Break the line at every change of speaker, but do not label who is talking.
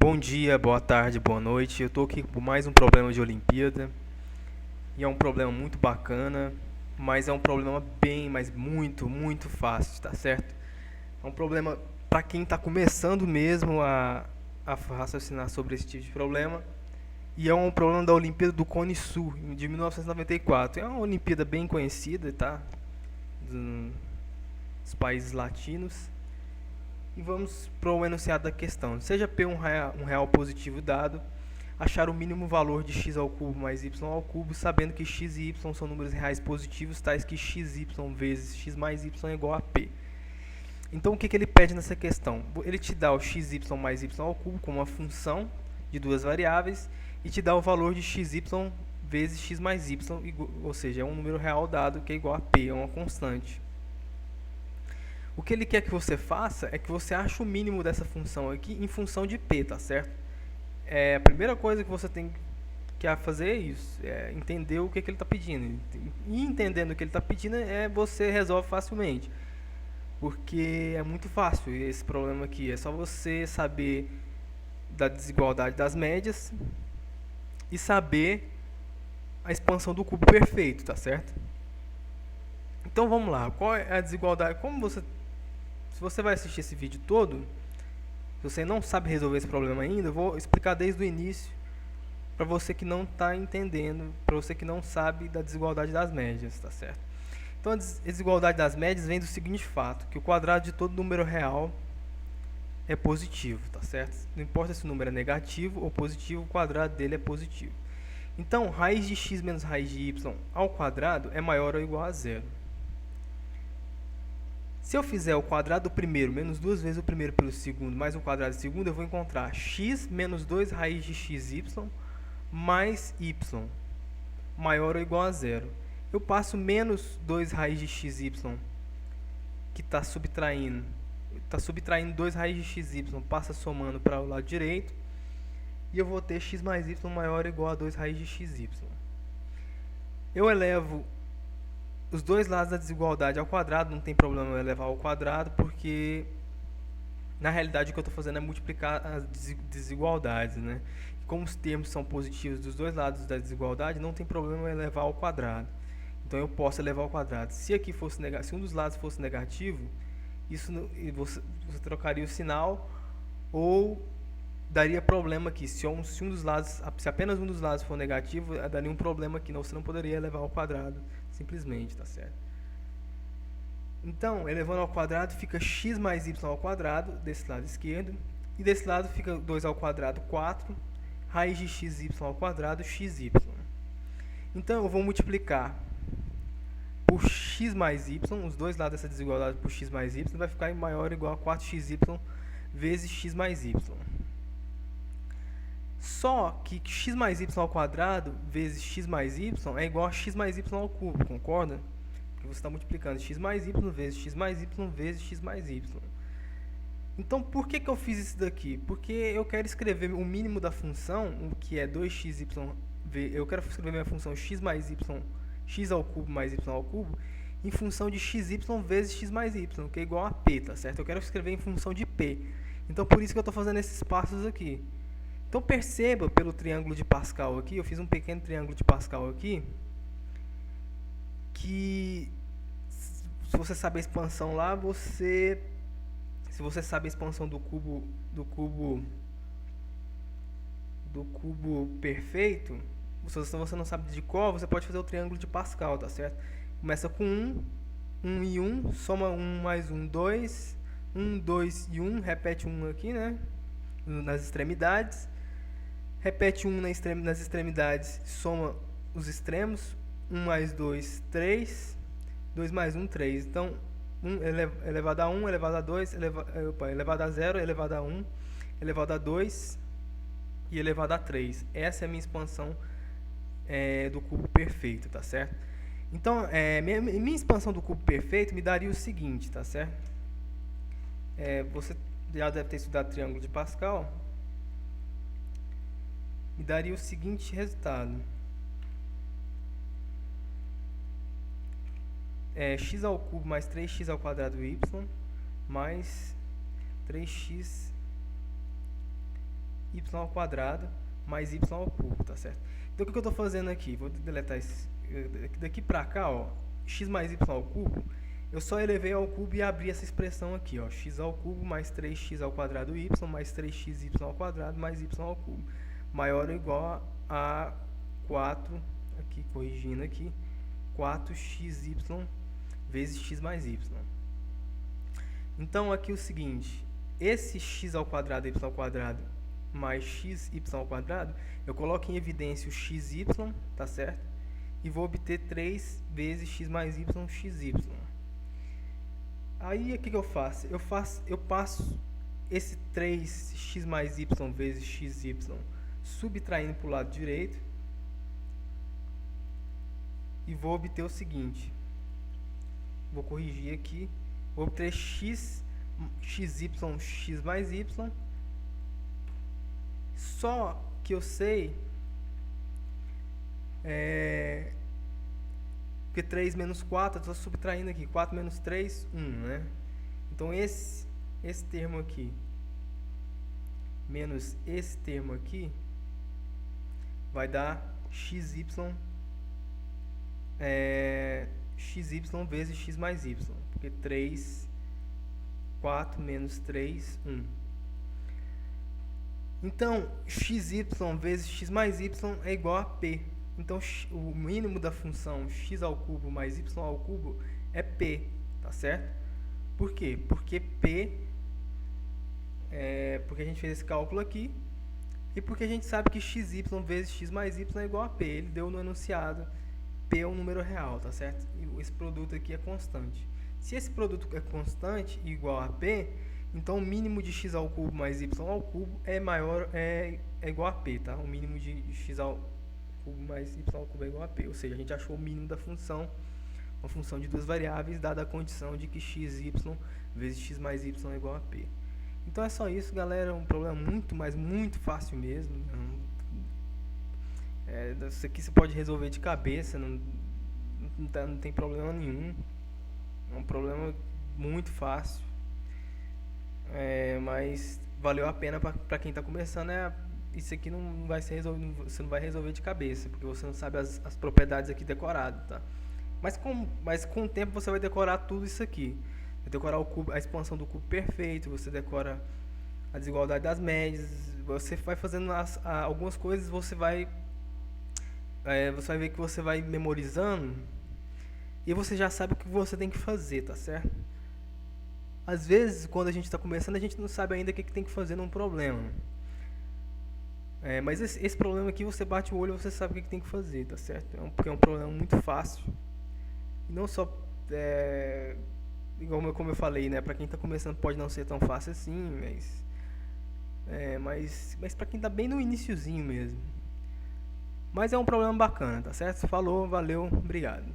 Bom dia, boa tarde, boa noite. Eu tô aqui com mais um problema de Olimpíada. E é um problema muito bacana, mas é um problema bem, mas muito fácil, tá certo? É um problema para quem está começando mesmo a raciocinar sobre esse tipo de problema. E é um problema da Olimpíada do Cone Sul, de 1994. É uma Olimpíada bem conhecida, tá? Dos países latinos. E vamos para o enunciado da questão. Seja P um real positivo dado, achar o mínimo valor de x ao cubo mais y ao cubo, sabendo que x e y são números reais positivos, tais que xy vezes x mais y é igual a p. Então o que ele pede nessa questão? Ele te dá o xy mais y ao cubo como uma função de duas variáveis e te dá o valor de xy vezes x mais y, ou seja, é um número real dado que é igual a p, é uma constante. O que ele quer que você faça é que você ache o mínimo dessa função aqui em função de p, tá certo? A primeira coisa que você tem que fazer é isso, é entender o que ele está pedindo. E entendendo o que ele está pedindo, você resolve facilmente. Porque é muito fácil esse problema aqui. É só você saber da desigualdade das médias e saber a expansão do cubo perfeito, tá certo? Então vamos lá, qual é a desigualdade? Se você vai assistir esse vídeo todo, se você não sabe resolver esse problema ainda, eu vou explicar desde o início para você que não está entendendo, para você que não sabe da desigualdade das médias, tá certo? Então a desigualdade das médias vem do seguinte fato, que o quadrado de todo número real é positivo, tá certo? Não importa se o número é negativo ou positivo, o quadrado dele é positivo. Então, raiz de x menos raiz de y ao quadrado é maior ou igual a zero. Se eu fizer o quadrado do primeiro menos duas vezes o primeiro pelo segundo mais o quadrado do segundo, eu vou encontrar x menos 2 raiz de xy mais y maior ou igual a zero. Eu passo menos 2 raiz de xy, que está subtraindo 2 raiz de xy, passa somando para o lado direito, e eu vou ter x mais y maior ou igual a 2 raiz de xy. Eu elevo os dois lados da desigualdade ao quadrado, não tem problema eu elevar ao quadrado, porque na realidade o que eu estou fazendo é multiplicar as desigualdades, né? Como os termos são positivos dos dois lados da desigualdade, não tem problema eu elevar ao quadrado. Então eu posso elevar ao quadrado. Se aqui fosse se um dos lados fosse negativo, você trocaria o sinal, ou daria problema aqui. Se apenas um dos lados for negativo, daria um problema aqui, você não poderia elevar ao quadrado, simplesmente, tá certo? Então, elevando ao quadrado, fica x mais y ao quadrado, desse lado esquerdo, e desse lado fica 2 ao quadrado, 4, raiz de xy ao quadrado, xy. Então, eu vou multiplicar por x mais y, os dois lados dessa desigualdade por x mais y, vai ficar maior ou igual a 4xy vezes x mais y. Só que x mais y ao quadrado vezes x mais y é igual a x mais y ao cubo, concorda? Porque você está multiplicando x mais y vezes x mais y vezes x mais y. Então, por que eu fiz isso daqui? Porque eu quero escrever o mínimo da função, o que é 2xy, eu quero escrever minha função x mais y, x ao cubo mais y ao cubo, em função de xy vezes x mais y, que é igual a p, tá certo? Eu quero escrever em função de p. Então, por isso que eu estou fazendo esses passos aqui. Então, perceba pelo triângulo de Pascal aqui, eu fiz um pequeno triângulo de Pascal aqui, que se você sabe a expansão lá, se você sabe a expansão do cubo perfeito, se você não sabe de qual, você pode fazer o triângulo de Pascal, tá certo? Começa com 1 e 1, soma 1 mais 1, 2, 1, 2 e 1, repete 1 aqui, né? Nas extremidades. Repete 1 nas extremidades, soma os extremos, 1 mais 2, 3, 2 mais 1, 3. Então, 1 elevado a 1, elevado a 2, elevado a 0, elevado a 1, elevado a 2 e elevado a 3. Essa é a minha expansão do cubo perfeito, tá certo? Então, minha expansão do cubo perfeito me daria o seguinte, tá certo? Você já deve ter estudado triângulo de Pascal. Me daria o seguinte resultado. X ao cubo mais 3x ao quadrado y mais 3x y ao quadrado mais y ao cubo, tá certo? Então o que eu estou fazendo aqui? Vou deletar esse, daqui para cá, ó, x mais y ao cubo, eu só elevei ao cubo e abri essa expressão aqui, ó, x ao cubo mais 3x ao quadrado y mais 3xy ao quadrado mais y ao cubo, maior ou igual a 4, aqui corrigindo aqui, 4xy vezes x mais y. Então aqui o seguinte, esse x ao quadrado y ao quadrado mais xy ao quadrado, eu coloco em evidência o xy, tá certo? E vou obter 3 vezes x mais y, xy. Aí o que eu faço? Eu passo esse 3x mais y vezes xy subtraindo para o lado direito e vou obter o seguinte. Vou corrigir aqui. Vou obter xy, x mais y. Só que eu sei porque 3 menos 4, eu estou subtraindo aqui. 4 menos 3, 1, né? Então, esse termo aqui menos esse termo aqui vai dar xy, xy vezes x mais y. Porque 3, 4 menos 3, 1. Então, xy vezes x mais y é igual a p. Então, o mínimo da função x ao cubo mais y ao cubo é p, tá certo? Por quê? Porque p, porque a gente fez esse cálculo aqui, e porque a gente sabe que xy vezes x mais y é igual a p. Ele deu no enunciado, p é um número real, tá certo? E esse produto aqui é constante. Se esse produto é constante e igual a p, então o mínimo de x ao cubo mais y ao cubo é igual a p, tá? O mínimo de x ao cubo mais y ao cubo é igual a p. Ou seja, a gente achou o mínimo da função, uma função de duas variáveis, dada a condição de que xy vezes x mais y é igual a p. Então é só isso, galera. É um problema muito fácil mesmo. Isso aqui você pode resolver de cabeça, não tem problema nenhum. É um problema muito fácil. Mas valeu a pena para quem está começando. Isso aqui não vai ser resolvido, você não vai resolver de cabeça, porque você não sabe as propriedades aqui decoradas, tá? Mas com o tempo você vai decorar tudo isso aqui. Vai decorar o cubo, a expansão do cubo perfeito, você decora a desigualdade das médias, você vai fazendo algumas coisas, você vai ver que você vai memorizando e você já sabe o que você tem que fazer, tá certo? Às vezes, quando a gente está começando, a gente não sabe ainda o que tem que fazer num problema. Mas esse problema aqui, você bate o olho e você sabe o que tem que fazer, tá certo? Porque é um problema muito fácil. E não só, como eu falei, né? Para quem está começando pode não ser tão fácil assim, mas para quem está bem no iniciozinho mesmo. Mas é um problema bacana, tá certo? Falou, valeu, obrigado.